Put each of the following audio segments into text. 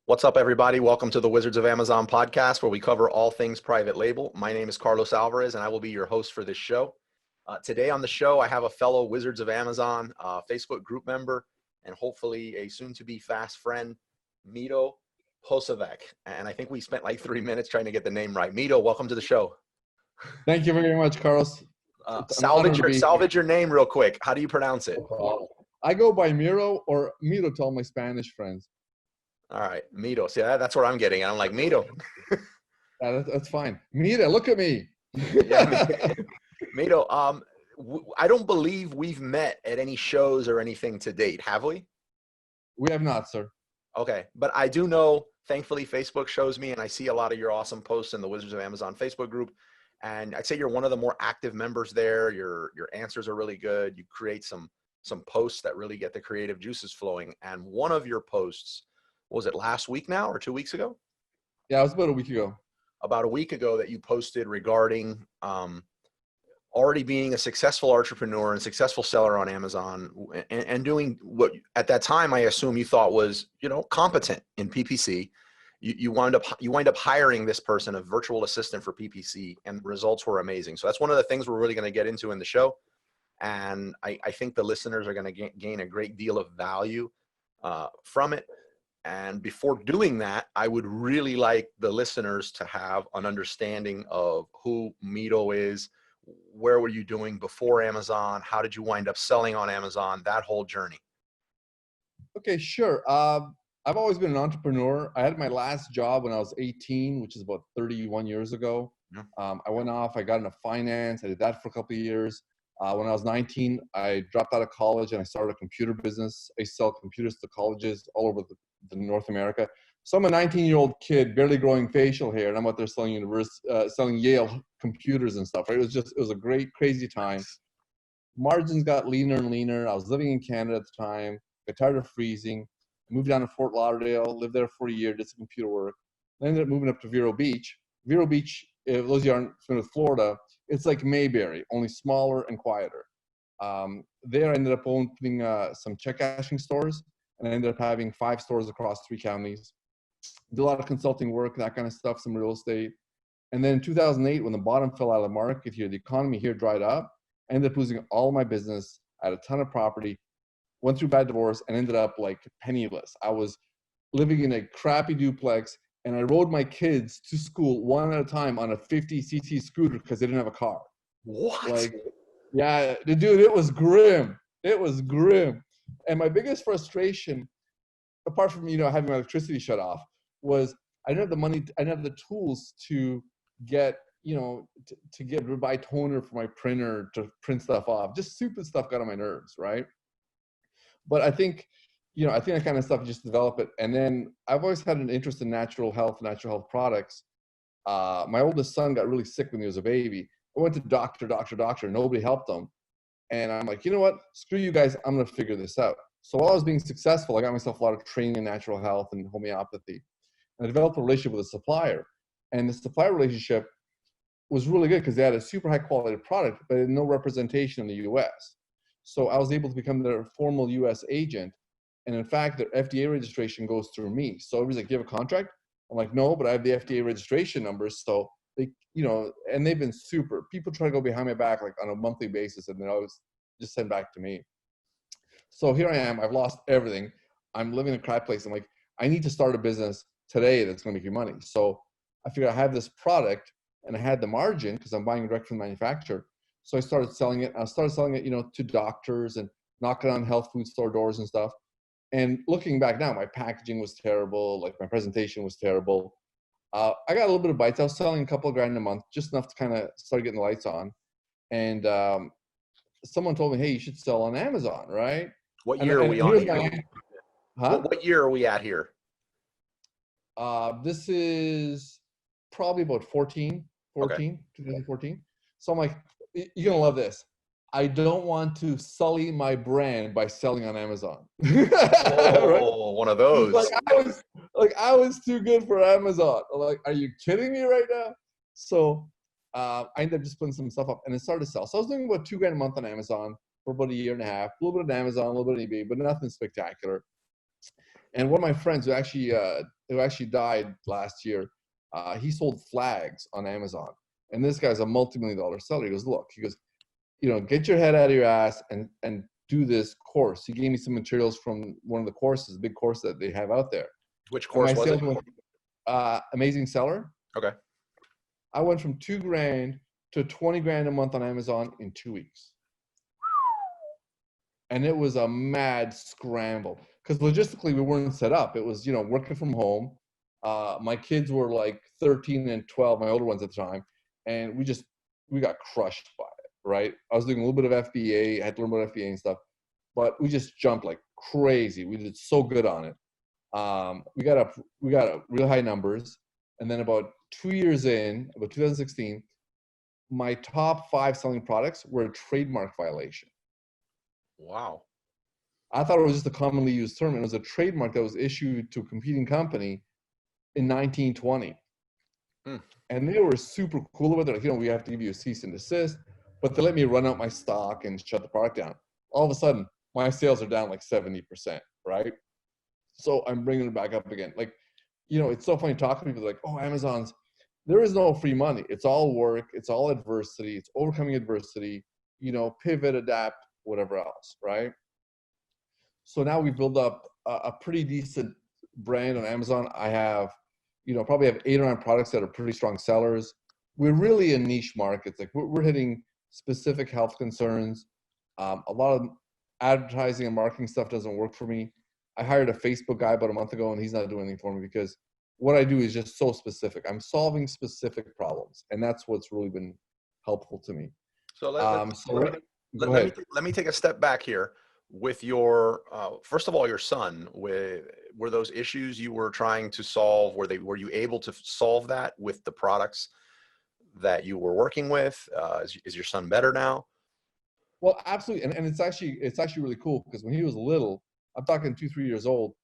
What's up, everybody? Welcome to the Wizards of Amazon podcast, where we cover all things private label. My name is Carlos Alvarez, and I will be your host for this show. Today on the show, I have a fellow Wizards of Amazon Facebook group member, and hopefully a soon-to-be fast friend, Miro Posavec. And I think we spent like 3 minutes trying to get the name right. Miro, welcome to the show. Thank you very much, Carlos. Salvage your name real quick. How do you pronounce it? I go by Miro or Miro to all my Spanish friends. All right, Miro. See, that's where I'm getting it. I'm like, Miro. That's fine. Mira, look at me. Yeah, Miro, I don't believe we've met at any shows or anything to date, have we? We have not, sir. Okay, but I do know, thankfully, Facebook shows me, and I see a lot of your awesome posts in the Wizards of Amazon Facebook group, and I'd say you're one of the more active members there. Your answers are really good. You create some posts that really get the creative juices flowing, and one of your posts, was it last week now or 2 weeks ago? Yeah, it was about a week ago. About a week ago that you posted regarding already being a successful entrepreneur and successful seller on Amazon and doing what at that time I assume you thought was, competent in PPC. You wind up hiring this person, a virtual assistant for PPC, and the results were amazing. So that's one of the things we're really going to get into in the show. And I think the listeners are going to gain a great deal of value from it. And before doing that, I would really like the listeners to have an understanding of who Miro is. Where were you doing before Amazon? How did you wind up selling on Amazon? That whole journey. Okay, sure. I've always been an entrepreneur. I had my last job when I was 18, which is about 31 years ago. Yeah. I went off, I got into finance. I did that for a couple of years. When I was 19, I dropped out of college and I started a computer business. I sell computers to colleges all over the North America. So I'm a 19-year-old kid, barely growing facial hair, and I'm out there selling Yale computers and stuff. Right? It was a great, crazy time. Margins got leaner and leaner. I was living in Canada at the time. Got tired of freezing. Moved down to Fort Lauderdale. Lived there for a year. Did some computer work. I ended up moving up to Vero Beach. Vero Beach, if those of you aren't familiar with Florida, it's like Mayberry, only smaller and quieter. There I ended up opening some check cashing stores, and I ended up having 5 stores across 3 counties. Did a lot of consulting work, that kind of stuff, some real estate. And then in 2008, when the bottom fell out of the market here, the economy here dried up, I ended up losing all my business. I had a ton of property, went through bad divorce, and ended up like penniless. I was living in a crappy duplex, and I rode my kids to school one at a time on a 50cc scooter because they didn't have a car. What? Yeah, dude, it was grim. It was grim. And my biggest frustration, apart from, having my electricity shut off, was I didn't have the money, I didn't have the tools to get, to buy toner for my printer to print stuff off. Just stupid stuff got on my nerves, right? But I think that kind of stuff, you just develop it. And then I've always had an interest in natural health products. My oldest son got really sick when he was a baby. I went to doctor. Nobody helped him. And I'm like, you know what? Screw you guys. I'm going to figure this out. So while I was being successful, I got myself a lot of training in natural health and homeopathy. And I developed a relationship with a supplier. And the supplier relationship was really good because they had a super high quality product, but had no representation in the US. So I was able to become their formal US agent. And in fact, their FDA registration goes through me. So everybody's like, do you have a contract? I'm like, no, but I have the FDA registration numbers. So they, and they've been super. People try to go behind my back like on a monthly basis, and they always just send back to me. So here I am. I've lost everything. I'm living in a crap place. I'm like, I need to start a business today that's going to make you money. So I figured I have this product, and I had the margin because I'm buying direct from the manufacturer. So I started selling it. I started selling it, to doctors and knocking on health food store doors and stuff. And looking back now, my packaging was terrible. Like my presentation was terrible. I got a little bit of bites. I was selling a couple of grand a month, just enough to kind of start getting the lights on. And someone told me, hey, you should sell on Amazon, right? What year are we on here? What year are we at here? This is probably about 2014. So I'm like, you're going to love this. I don't want to sully my brand by selling on Amazon. Oh, right? One of those. I was too good for Amazon. I'm like, are you kidding me right now? So I ended up just putting some stuff up, and it started to sell. So I was doing about $2,000 a month on Amazon for about a year and a half. A little bit on Amazon, a little bit on eBay, but nothing spectacular. And one of my friends who actually who actually died last year, he sold flags on Amazon. And this guy's a multi-million-dollar seller. He goes, look, get your head out of your ass and do this course. He gave me some materials from one of the courses, big course that they have out there. Which course was it? Amazing Seller. Okay. I went from $2,000 to $20,000 a month on Amazon in 2 weeks. And it was a mad scramble because logistically we weren't set up. It was, working from home. My kids were like 13 and 12, my older ones at the time. And we got crushed by it, right? I was doing a little bit of FBA. I had to learn about FBA and stuff, but we just jumped like crazy. We did so good on it. We got real high numbers. And then about 2 years in, about 2016, my top 5 selling products were a trademark violation. Wow. I thought it was just a commonly used term. It was a trademark that was issued to a competing company in 1920. And they were super cool about it. Like, we have to give you a cease and desist, but they let me run out my stock and shut the product down. All of a sudden, my sales are down like 70%, right? So I'm bringing it back up again. Like, it's so funny talking to people like, oh, there is no free money. It's all work. It's all adversity. It's overcoming adversity, pivot, adapt, whatever else, right? So now we build up a pretty decent brand on Amazon. I have, probably have 8 or 9 products that are pretty strong sellers. We're really in niche markets. Like we're hitting specific health concerns. A lot of advertising and marketing stuff doesn't work for me. I hired a Facebook guy about a month ago and he's not doing anything for me because what I do is just so specific. I'm solving specific problems, and that's what's really been helpful to me. So let me take a step back here with your, first of all, your son. Were those issues you were trying to solve, were you able to solve that with the products that you were working with? Is your son better now? Well, absolutely. And it's actually really cool because when he was little, I'm talking 2-3 years old,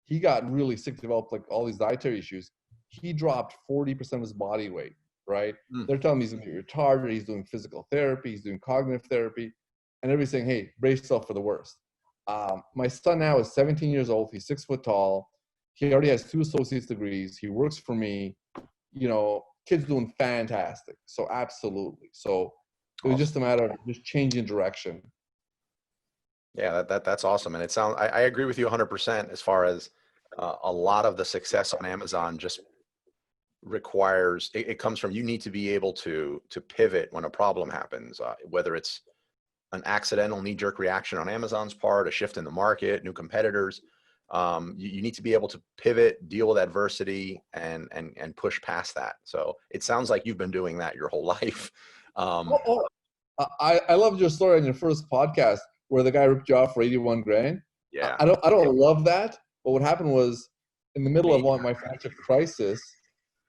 he got really sick, developed like all these dietary issues. He dropped 40% of his body weight, right? They're telling me he's gonna be retarded. He's doing physical therapy. He's doing cognitive therapy. And everybody's saying, hey, brace yourself for the worst. My son now is 17 years old. He's 6 foot tall. He already has 2 associate's degrees. He works for me. Kid's doing fantastic. So absolutely. So it was just a matter of just changing direction. Yeah, that's awesome. And I agree with you 100% as far as a lot of the success on Amazon just requires, it comes from, you need to be able to pivot when a problem happens, whether it's an accidental knee-jerk reaction on Amazon's part, a shift in the market, new competitors. You need to be able to pivot, deal with adversity, and push past that. So it sounds like you've been doing that your whole life. I loved your story on your first podcast where the guy ripped you off for 81 grand. Yeah. I don't love that. But what happened was, in the middle of my financial crisis,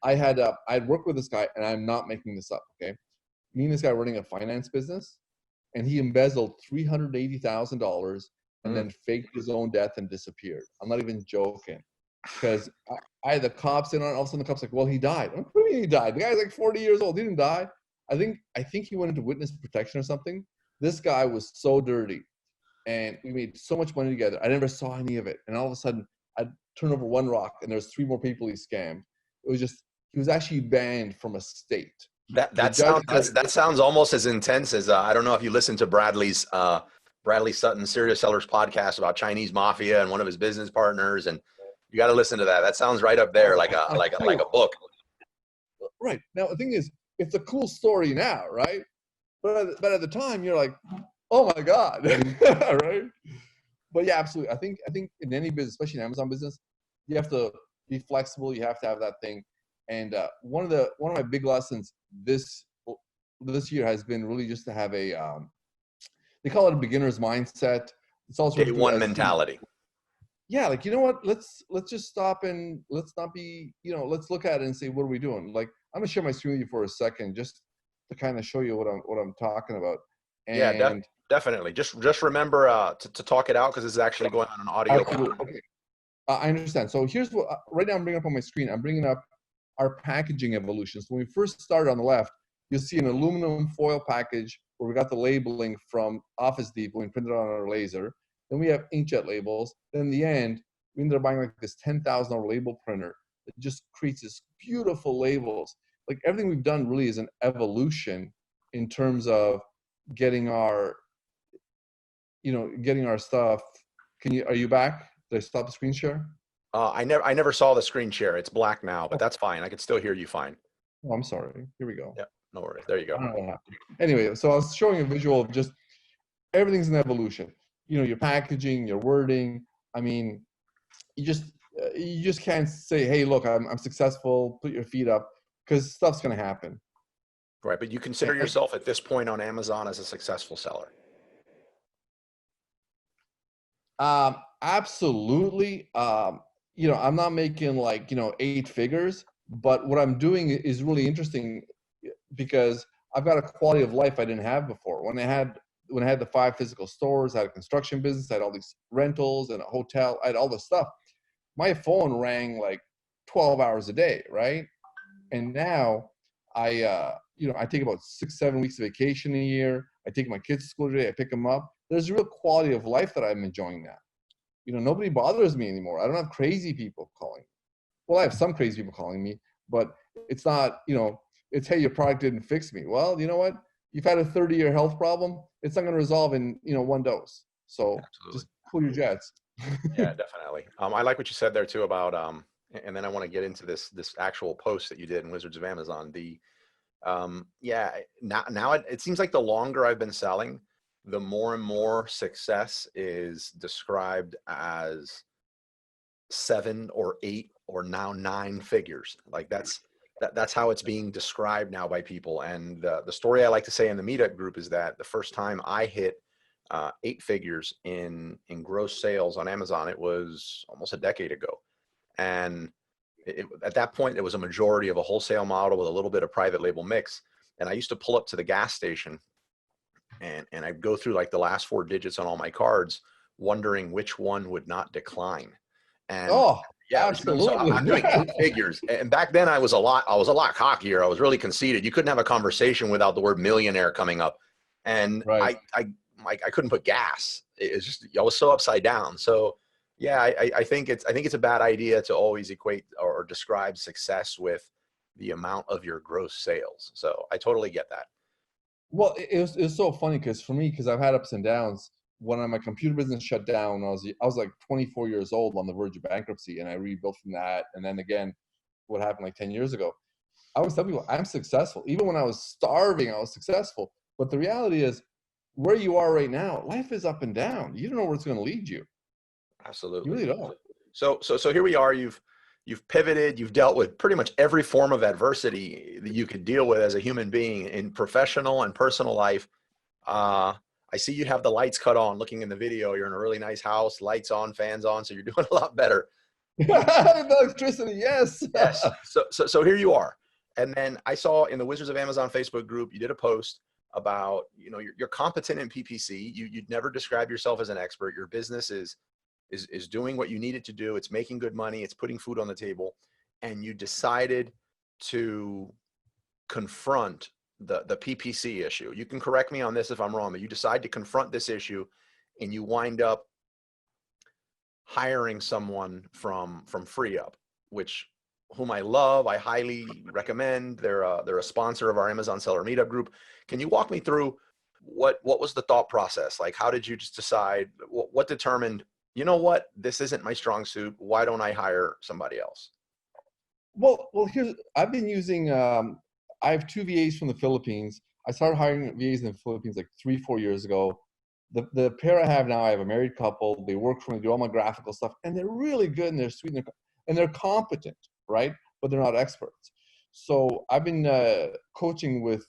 I'd worked with this guy, and I'm not making this up. Okay, me and this guy running a finance business, and he embezzled $380,000 and then faked his own death and disappeared. I'm not even joking, because I had the cops in on it. All of a sudden, the cops like, "Well, he died." I'm like, "What do you mean he died? The guy's like 40 years old. He didn't die." I think he went into witness protection or something. This guy was so dirty, and we made so much money together. I never saw any of it, and all of a sudden, I'd turn over one rock, and there's 3 more people he scammed. It was just, he was actually banned from a state. That sounds almost as intense as I don't know if you listened to Bradley Sutton's Serious Sellers podcast about Chinese mafia and one of his business partners, and you got to listen to that. That sounds right up there, like a book. Right. Now the thing is, it's a cool story now, right? But at the time, you're like, oh my God, right? But yeah, absolutely. I think in any business, especially in Amazon business, you have to be flexible. You have to have that thing. And one of my big lessons this year has been really just to have they call it a beginner's mindset. It's also day one mentality. Yeah, like, you know what? Let's just stop and let's not be, let's look at it and say, what are we doing? Like, I'm gonna share my screen with you for a second, just to kind of show you what I'm talking about. And yeah, definitely. Just remember to talk it out, because this is actually going on an audio. Okay. I understand. So here's what right now I'm bringing up on my screen. I'm bringing up our packaging evolution. So when we first started on the left, you'll see an aluminum foil package where we got the labeling from Office Depot and printed it on our laser. Then we have inkjet labels. Then in the end, we ended up buying like this $10,000 label printer it just creates this beautiful labels. Like everything we've done really is an evolution in terms of getting our, getting our stuff. Are you back? Did I stop the screen share? I never saw the screen share. It's black now, but that's fine. I can still hear you fine. Oh, I'm sorry. Here we go. Yeah, no worries. There you go. I don't know what happened. Anyway, so I was showing a visual of just everything's an evolution. Your packaging, your wording. I mean, you just can't say, hey, look, I'm successful. Put your feet up, because stuff's gonna happen. Right, but you consider yourself at this point on Amazon as a successful seller? Absolutely. I'm not making like 8 figures, but what I'm doing is really interesting because I've got a quality of life I didn't have before. When I had the 5 physical stores, I had a construction business, I had all these rentals and a hotel, I had all this stuff. My phone rang like 12 hours a day, right? And now I take about 6-7 weeks of vacation a year. I take my kids to school today, I pick them up. There's a real quality of life that I'm enjoying now. Nobody bothers me anymore. I don't have crazy people calling. Well, I have some crazy people calling me, but it's not, it's, hey, your product didn't fix me. Well, you know what? You've had a 30-year health problem. It's not going to resolve in, 1 dose. So Absolutely. just cool your jets. Yeah, definitely. I like what you said there too about, and then I want to get into this actual post that you did in Wizards of Amazon. Now it seems like the longer I've been selling, the more and more success is described as 7 or 8 or now 9 figures. Like that's how it's being described now by people. And the story I like to say in the meetup group is that the first time I hit 8 figures in gross sales on Amazon, it was almost a decade ago. And at that point, it was a majority of a wholesale model with a little bit of private label mix. And I used to pull up to the gas station and I'd go through like the last 4 digits on all my cards, wondering which one would not decline. And yeah, absolutely. So I'm doing 8 figures. And back then I was a lot cockier. I was really conceited. You couldn't have a conversation without the word millionaire coming up. And right. I couldn't put gas. It's just, I was so upside down. So yeah, I think it's a bad idea to always equate or describe success with the amount of your gross sales. So I totally get that. Well, it was so funny because I've had ups and downs. When my computer business shut down, I was like 24 years old on the verge of bankruptcy, and I rebuilt from that. And then again, what happened like 10 years ago, I always tell people I'm successful. Even when I was starving, I was successful. But the reality is, where you are right now, life is up and down. You don't know where it's going to lead you. Absolutely. You really don't. So here we are. You've pivoted. You've dealt with pretty much every form of adversity that you could deal with as a human being in professional and personal life. I see you have the lights cut on. Looking in the video, you're in a really nice house, lights on, fans on, so you're doing a lot better. Electricity, yes. Yes. So here you are. And then I saw in the Wizards of Amazon Facebook group, you did a post about, you're competent in PPC. You'd never describe yourself as an expert. Your business is doing what you need it to do. It's making good money. It's putting food on the table. And you decided to confront the PPC issue. You can correct me on this if I'm wrong, but you decide to confront this issue and you wind up hiring someone from FreeeUp, whom I love. I highly recommend. They're a sponsor of our Amazon Seller Meetup group. Can you walk me through what was the thought process? Like, how did you just decide, what determined, you know what, this isn't my strong suit. Why don't I hire somebody else? Well, I've been using, I have 2 VAs from the Philippines. I started hiring VAs in the Philippines like 3-4 years ago. The pair I have now, I have a married couple. They work for me, do all my graphical stuff, and they're really good and they're sweet and they're competent, right? But they're not experts. So I've been coaching with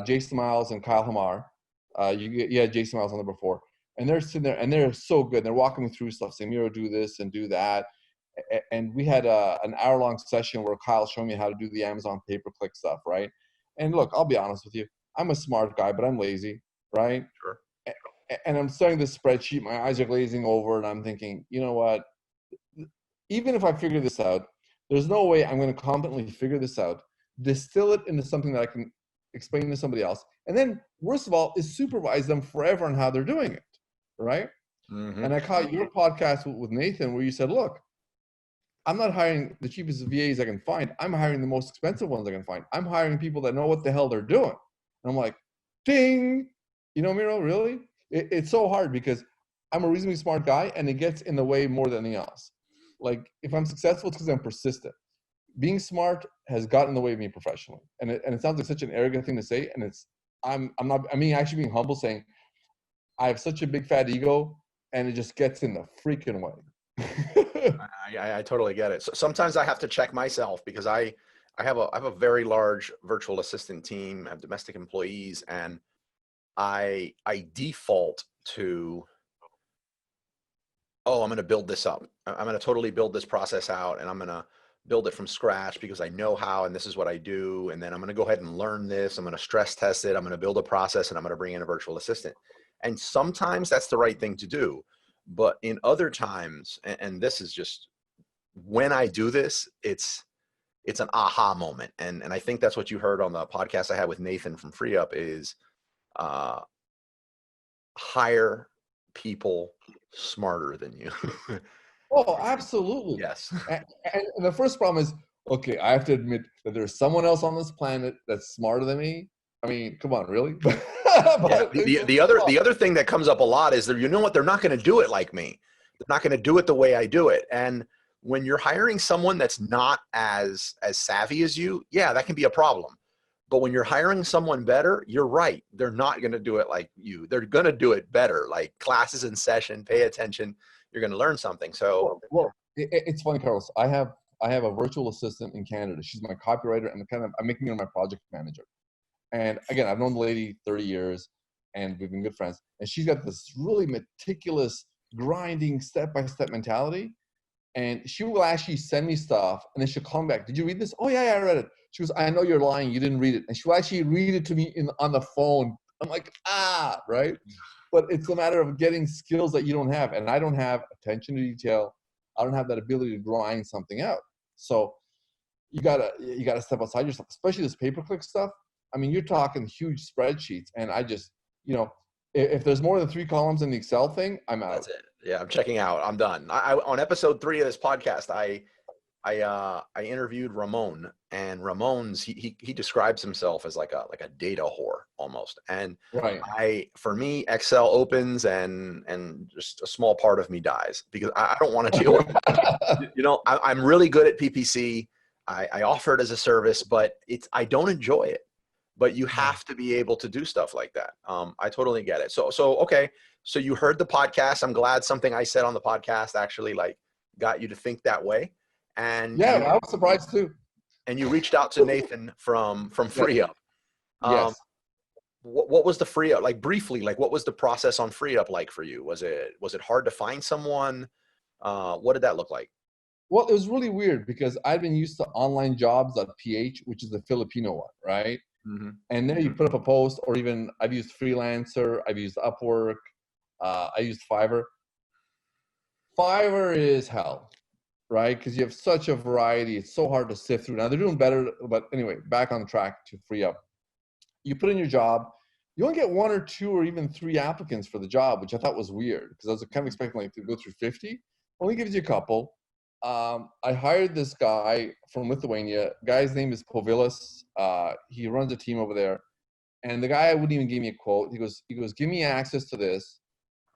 Jason Miles and Kyle Hamar. You had Jason Miles on there before. And they're sitting there and they're so good. They're walking me through stuff, saying, Miro, do this and do that. And we had an hour-long session where Kyle showed me how to do the Amazon pay-per-click stuff, right? And look, I'll be honest with you. I'm a smart guy, but I'm lazy, right? Sure. And I'm starting this spreadsheet. My eyes are glazing over, and I'm thinking, you know what? Even if I figure this out, there's no way I'm going to competently figure this out, distill it into something that I can explain to somebody else. And then, worst of all, is supervise them forever on how they're doing it, right? Mm-hmm. And I caught your podcast with Nathan where you said, look, I'm not hiring the cheapest VAs I can find. I'm hiring the most expensive ones I can find. I'm hiring people that know what the hell they're doing. And I'm like, ding, Miro, really? It's so hard because I'm a reasonably smart guy and it gets in the way more than anything else. Like if I'm successful, it's because I'm persistent. Being smart has gotten in the way of me professionally. And it sounds like such an arrogant thing to say. And I'm not, I mean, actually being humble saying, I have such a big fat ego and it just gets in the freaking way. I totally get it. So sometimes I have to check myself because I have a very large virtual assistant team. I have domestic employees, and I default to, oh, I'm going to build this up. I'm going to totally build this process out, and I'm going to build it from scratch because I know how, and this is what I do. And then I'm going to go ahead and learn this. I'm going to stress test it. I'm going to build a process, and I'm going to bring in a virtual assistant. And sometimes that's the right thing to do. But in other times, and this is just when I do this, it's an aha moment. And I think that's what you heard on the podcast I had with Nathan from FreeeUp is hire people smarter than you. Oh, absolutely. Yes. And the first problem is, okay, I have to admit that there's someone else on this planet that's smarter than me. I mean, come on, really? Yeah. The other thing that comes up a lot is that, you know what, they're not going to do it like me. They're not going to do it the way I do it. And when you're hiring someone that's not as savvy as you, yeah, that can be a problem. But when you're hiring someone better, you're right. They're not going to do it like you. They're going to do it better. Like classes in session, pay attention. You're going to learn something. So, well, it's funny, Carlos. I have a virtual assistant in Canada. She's my copywriter, and I'm making her my project manager. And again, I've known the lady 30 years, and we've been good friends. And she's got this really meticulous, grinding, step-by-step mentality. And she will actually send me stuff, and then she'll call me back. Did you read this? Oh, yeah, I read it. She goes, I know you're lying. You didn't read it. And she'll actually read it to me on the phone. I'm like, right? But it's a matter of getting skills that you don't have. And I don't have attention to detail. I don't have that ability to grind something out. So you gotta step outside yourself, especially this pay-per-click stuff. I mean, you're talking huge spreadsheets. And I just, if there's more than 3 columns in the Excel thing, I'm out. That's it. Yeah, I'm checking out. I'm done. On episode 3 of this podcast, I interviewed Ramon, and Ramon's he describes himself as like a data whore almost. And right. For me, Excel opens and just a small part of me dies because I don't want to deal with it. I'm really good at PPC. I offer it as a service, but I don't enjoy it. But you have to be able to do stuff like that. I totally get it. So okay. So you heard the podcast. I'm glad something I said on the podcast actually like got you to think that way. And yeah, I was surprised too. And you reached out to Nathan from FreeeUp. Yes. What was the FreeeUp like briefly? Like what was the process on FreeeUp like for you? Was it hard to find someone? What did that look like? Well, it was really weird because I'd been used to onlinejobs.ph, which is the Filipino one, right? Mm-hmm. And there you put up a post, or even I've used Freelancer, I've used Upwork, I used Fiverr. Fiverr is hell, right? Because you have such a variety. It's so hard to sift through. Now they're doing better, but anyway, back on track to FreeeUp. You put in your job, you only get 1 or 2 or even 3 applicants for the job, which I thought was weird because I was kind of expecting like to go through 50. Only gives you a couple. I hired this guy from Lithuania. Guy's name is Povilas. He runs a team over there. And the guy wouldn't even give me a quote. He goes, give me access to this.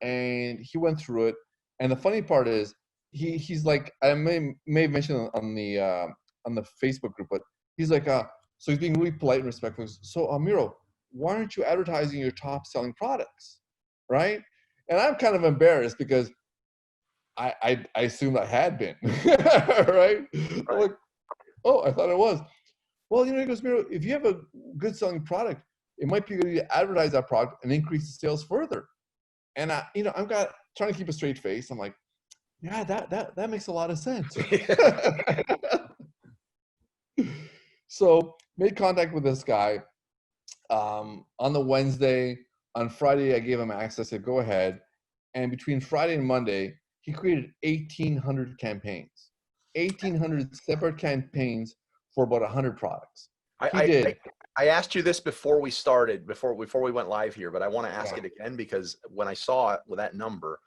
And he went through it. And the funny part is, he's like, I may have mentioned on the Facebook group, but he's like, so he's being really polite and respectful. So, Miro, why aren't you advertising your top selling products, right? And I'm kind of embarrassed because I assumed I had been, right? I'm like, oh, I thought it was. Well, he goes, Miro, if you have a good selling product, it might be good to advertise that product and increase the sales further. And I'm trying to keep a straight face. I'm like, yeah, that makes a lot of sense. So made contact with this guy on the Wednesday. On Friday, I gave him access. I said, go ahead. And between Friday and Monday, he created 1,800 campaigns, 1,800 separate campaigns for about 100 products. I asked you this before we started, before we went live here, but I want to ask it again because when I saw it with that number,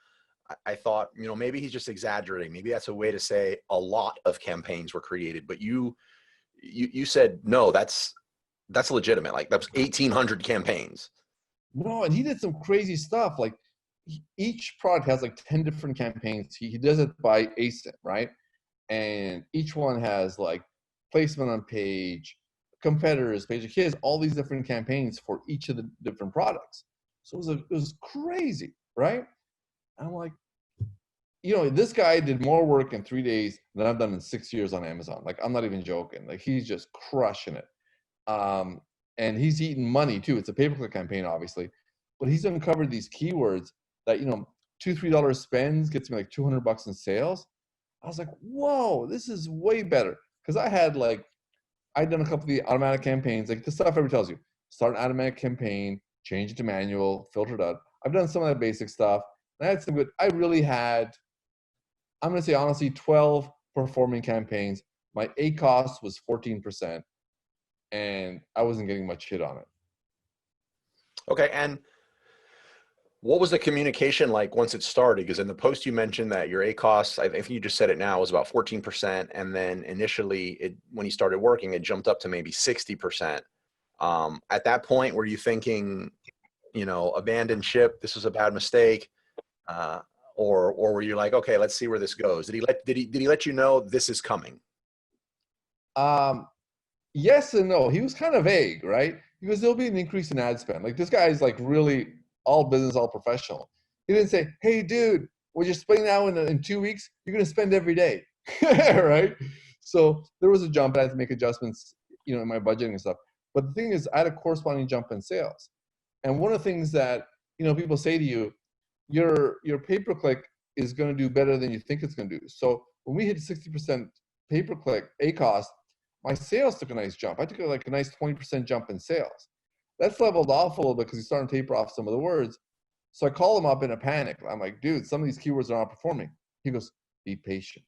I thought, you know, maybe he's just exaggerating. Maybe that's a way to say a lot of campaigns were created, but you said, no, that's legitimate. Like that's 1,800 campaigns. No, and he did some crazy stuff. Like each product has like 10 different campaigns. He does it by ASIN, right? And each one has like placement on page, competitors page. He has all these different campaigns for each of the different products. So it was crazy, right? I'm like, you know, this guy did more work in 3 days than I've done in 6 years on Amazon. Like, I'm not even joking. Like, he's just crushing it. And he's eating money too. It's a pay-per-click campaign, obviously, but he's uncovered these keywords that, you know, $2-3 spends gets me like $200 in sales. I was like, whoa, this is way better. Because I'd done a couple of the automatic campaigns, like the stuff everybody tells you. Start an automatic campaign, change it to manual, filter it out. I've done some of that basic stuff. And I had some good, I really had, I'm going to say honestly, 12 performing campaigns. My ACoS was 14%, and I wasn't getting much hit on it. Okay. And what was the communication like once it started? Because in the post you mentioned that your ACoS, I think you just said it now, was about 14%. And then initially, when you started working, it jumped up to maybe 60%. At that point, were you thinking, you know, abandon ship, this was a bad mistake? Or were you like, okay, let's see where this goes? Did he let you know this is coming? Yes and no. He was kind of vague, right? Because there'll be an increase in ad spend. Like, this guy is like really all business, all professional. He didn't say, hey, dude, what you're spending now in 2 weeks, you're going to spend every day, right? So there was a jump. I had to make adjustments, you know, in my budgeting and stuff. But the thing is, I had a corresponding jump in sales. And one of the things that, you know, people say to you, your pay-per-click is going to do better than you think it's going to do. So when we hit 60% pay-per-click ACoS, my sales took a nice jump. I took like a nice 20% jump in sales. That's leveled off a little bit because he's starting to taper off some of the words. So I call him up in a panic. I'm like, dude, some of these keywords are not performing. He goes, be patient.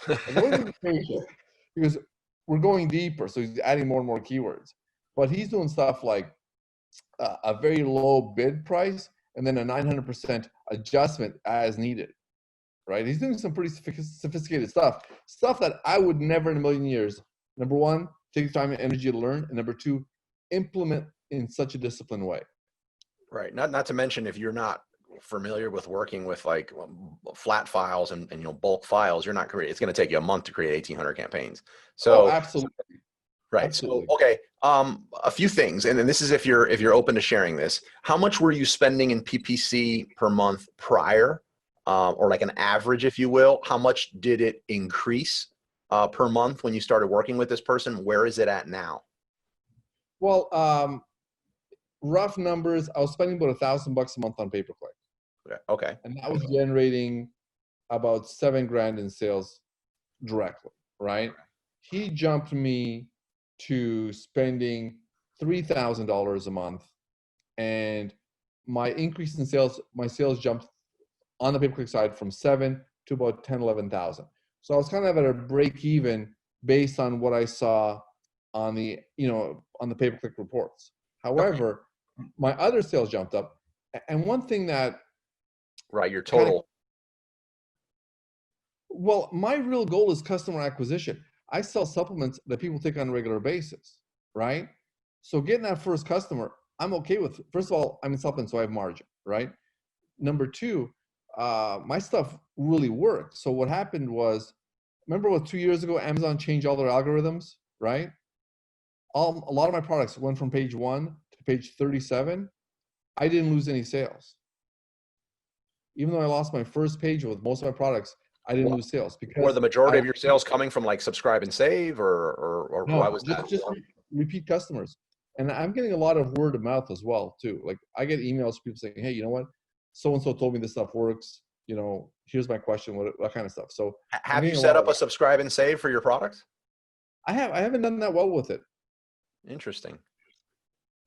Like, what do you mean patient? He goes, we're going deeper. So he's adding more and more keywords. But he's doing stuff like a very low bid price and then a 900% adjustment as needed, right? He's doing some pretty sophisticated stuff that I would never in a million years. Number one, take the time and energy to learn. And number two, implement in such a disciplined way. Right. Not to mention, if you're not familiar with working with like flat files and you know, bulk files, it's going to take you a month to create 1,800 campaigns. So absolutely. Right. Absolutely. So, okay. A few things, and then this is if you're open to sharing this. How much were you spending in PPC per month prior, or like an average, if you will? How much did it increase per month when you started working with this person? Where is it at now? Well, rough numbers, I was spending about $1,000 a month on pay-per-click. Okay. And that was generating about $7,000 in sales directly, right? He jumped me to spending $3,000 a month, and my increase in sales, my sales jumped on the pay-per-click side from 7 to about 10, 11,000. So I was kind of at a break even based on what I saw on the, you know, on the pay-per-click reports. However, my other sales jumped up. And one thing that, right, your total. Well, my real goal is customer acquisition. I sell supplements that people take on a regular basis, right? So getting that first customer, I'm okay with. First of all, I'm in supplements, so I have margin, right? Number two, my stuff really worked. So what happened was, remember what 2 years ago, Amazon changed all their algorithms, right? A lot of my products went from page 1 to page 37. I didn't lose any sales. Even though I lost my first page with most of my products, I didn't lose sales. Because were the majority of your sales coming from like subscribe and save, or no, why was that? Just repeat customers. And I'm getting a lot of word of mouth as well too. Like, I get emails from people saying, hey, you know what? So-and-so told me this stuff works. You know, here's my question, what kind of stuff. So have you set up a subscribe and save for your products? I haven't done that well with it. Interesting.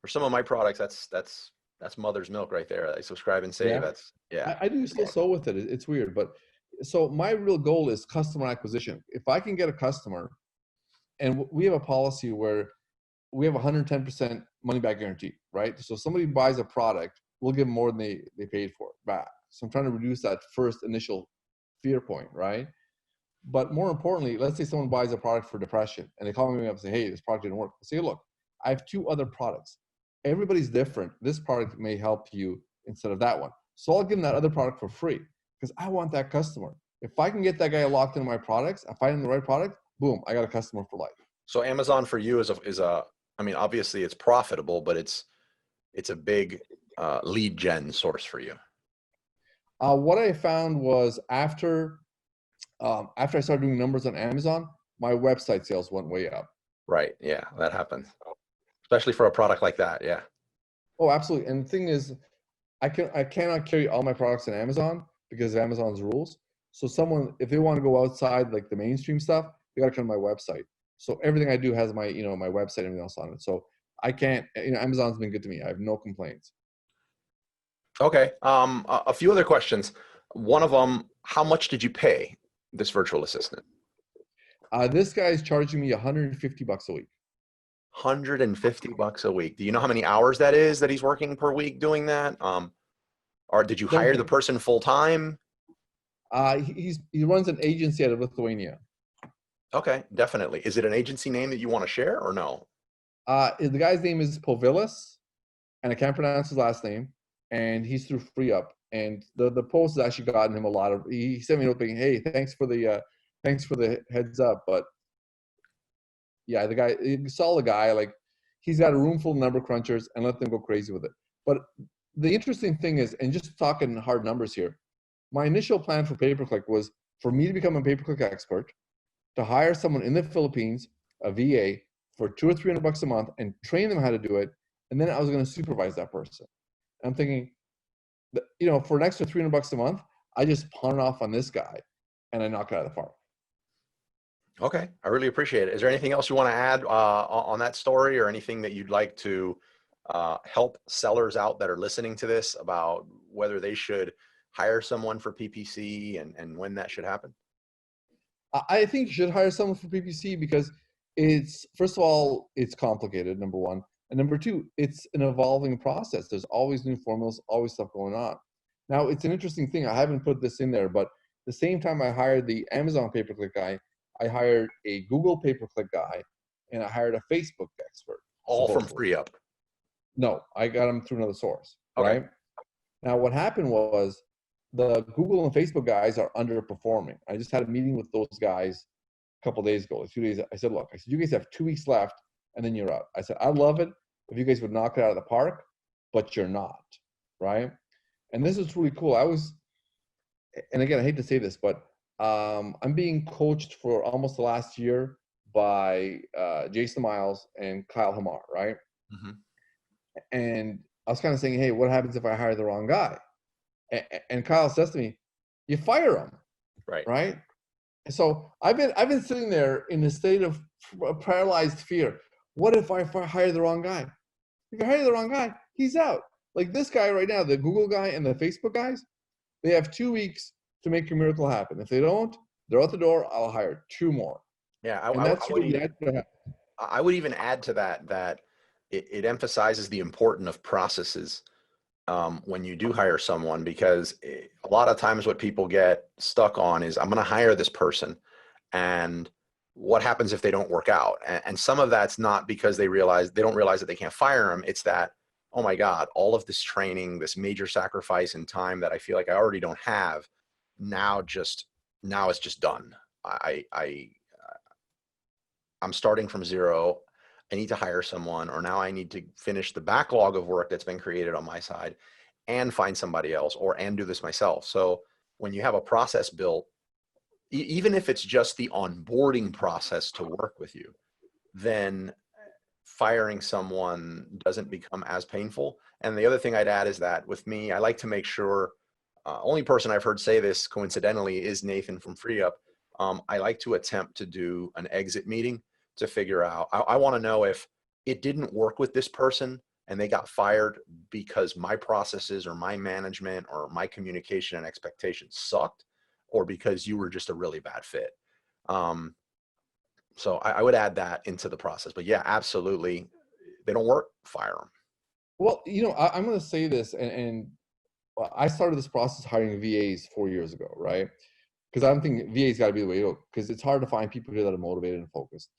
For some of my products, that's mother's milk right there. I subscribe and save. Yeah. I do still so with it. It's weird, but so my real goal is customer acquisition. If I can get a customer, and we have a policy where we have 110% money back guarantee, right? So if somebody buys a product, we'll give them more than they paid for it back, So I'm trying to reduce that first initial fear point, right? But more importantly, let's say someone buys a product for depression and they call me up and say, hey, this product didn't work. I say, look, I have 2 other products. Everybody's different. This product may help you instead of that one. So I'll give them that other product for free because I want that customer. If I can get that guy locked into my products, I find him the right product, boom, I got a customer for life. So Amazon for you is I mean, obviously it's profitable, but it's a big lead gen source for you. What I found was after I started doing numbers on Amazon, my website sales went way up. Right. Yeah, that happens. Especially for a product like that. Yeah. Oh, absolutely. And the thing is, I cannot carry all my products on Amazon because of Amazon's rules. So someone, if they want to go outside like the mainstream stuff, they got to come to my website. So everything I do has my, my website and everything else on it. So I can't, Amazon's been good to me. I have no complaints. Okay. A few other questions. One of them, how much did you pay this virtual assistant? This guy's charging me $150 a week. $150 a week. Do you know how many hours that is that he's working per week doing that? Or did you hire the person full time? He runs an agency out of Lithuania. Okay, definitely. Is it an agency name that you want to share or no? The guy's name is Posavecs, and I can't pronounce his last name. And he's through FreeeUp. And the post has actually gotten him a lot of. He sent me a note saying, "Hey, thanks for the heads up." But yeah, the guy, you saw the guy, like he's got a room full of number crunchers and let them go crazy with it. But the interesting thing is, and just talking hard numbers here, my initial plan for pay-per-click was for me to become a pay-per-click expert, to hire someone in the Philippines, a VA, for $200 or $300 a month and train them how to do it. And then I was going to supervise that person. And I'm thinking, for an extra $300 a month, I just pawn it off on this guy and I knock it out of the park. Okay, I really appreciate it. Is there anything else you want to add on that story, or anything that you'd like to help sellers out that are listening to this about whether they should hire someone for PPC and when that should happen? I think you should hire someone for PPC because first of all, it's complicated, number one. And number two, it's an evolving process. There's always new formulas, always stuff going on. Now, it's an interesting thing. I haven't put this in there, but the same time I hired the Amazon pay-per-click guy, I hired a Google pay-per-click guy, and I hired a Facebook expert. All supposedly. from FreeeUp? No, I got them through another source, Okay. right? Now, what happened was the Google and Facebook guys are underperforming. I just had a meeting with those guys a couple of days ago, 2 days. I said, look, you guys have 2 weeks left, and then you're out. I said, I'd love it if you guys would knock it out of the park, but you're not, right? And this is really cool. And again, I hate to say this, but I'm being coached for almost the last year by Jason Miles and Kyle Hamar, right? Mm-hmm. And I was kind of saying, hey, what happens if I hire the wrong guy? And Kyle says to me, you fire him, right? And so I've been sitting there in a state of paralyzed fear. What if I hire the wrong guy? If I hire the wrong guy, he's out. Like this guy right now, the Google guy and the Facebook guys, they have 2 weeks to make a miracle happen. If they don't, they're out the door. I'll hire 2 more. Yeah, I would even add to that it emphasizes the importance of processes when you do hire someone, because a lot of times what people get stuck on is, I'm going to hire this person, and what happens if they don't work out? And some of that's not because they don't realize that they can't fire them. It's that, oh my God, all of this training, this major sacrifice in time that I feel like I already don't have, now it's just done. I'm starting from zero. I need to hire someone, or now I need to finish the backlog of work that's been created on my side and find somebody else, and do this myself. So when you have a process built, even if it's just the onboarding process to work with you, then firing someone doesn't become as painful. And the other thing I'd add is that with me, I like to make sure, only person I've heard say this coincidentally is Nathan from FreeeUp. I like to attempt to do an exit meeting to figure out, I want to know if it didn't work with this person and they got fired because my processes or my management or my communication and expectations sucked, or because you were just a really bad fit. So I would add that into the process. But yeah, absolutely. They don't work, fire them. Well, I'm going to say this, and I started this process hiring VAs 4 years ago, right? Because I'm thinking VA's got to be the way to go, because it's hard to find people here that are motivated and focused.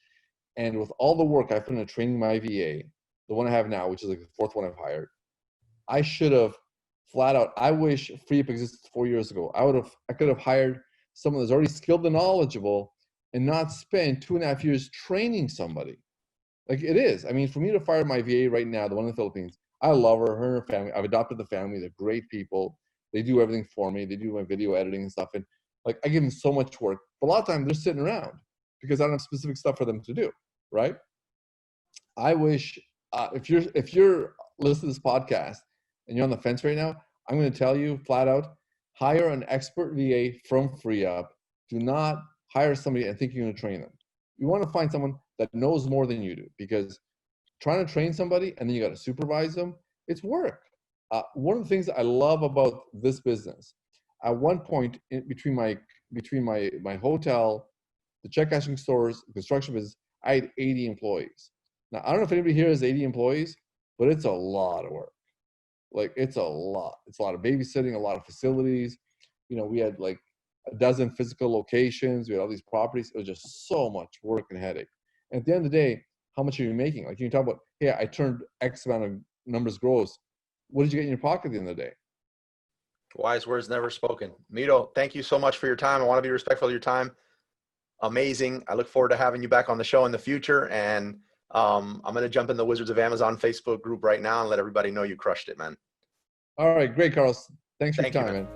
And with all the work I've put into training my VA, the one I have now, which is like the fourth one I've hired, I should have flat out, I wish FreeeUp existed 4 years ago. I could have hired someone that's already skilled and knowledgeable and not spend 2.5 years training somebody. Like it is. I mean, for me to fire my VA right now, the one in the Philippines, I love her and her family. I've adopted the family. They're great people. They do everything for me. They do my video editing and stuff. And like, I give them so much work. But a lot of times they're sitting around because I don't have specific stuff for them to do, right? I wish, if you're listening to this podcast and you're on the fence right now, I'm going to tell you flat out, hire an expert VA from FreeeUp. Do not hire somebody and think you're going to train them. You want to find someone that knows more than you do, because trying to train somebody and then you got to supervise them, it's work. One of the things I love about this business, at one point between my hotel, the check cashing stores, the construction business, I had 80 employees. Now, I don't know if anybody here has 80 employees, but it's a lot of work. Like, it's a lot. It's a lot of babysitting, a lot of facilities. You know, we had like a dozen physical locations. We had all these properties. It was just so much work and headache. And at the end of the day, how much are you making? Like, you can talk about, hey, I turned X amount of numbers gross. What did you get in your pocket at the end of the day? Wise words never spoken. Miro, thank you so much for your time. I want to be respectful of your time. Amazing. I look forward to having you back on the show in the future. And I'm going to jump in the Wizards of Amazon Facebook group right now and let everybody know you crushed it, man. All right. Great, Carlos. Thanks for your time, man.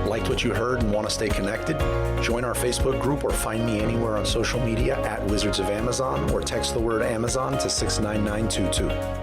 Liked what you heard and want to stay connected? Join our Facebook group or find me anywhere on social media at Wizards of Amazon, or text the word Amazon to 69922.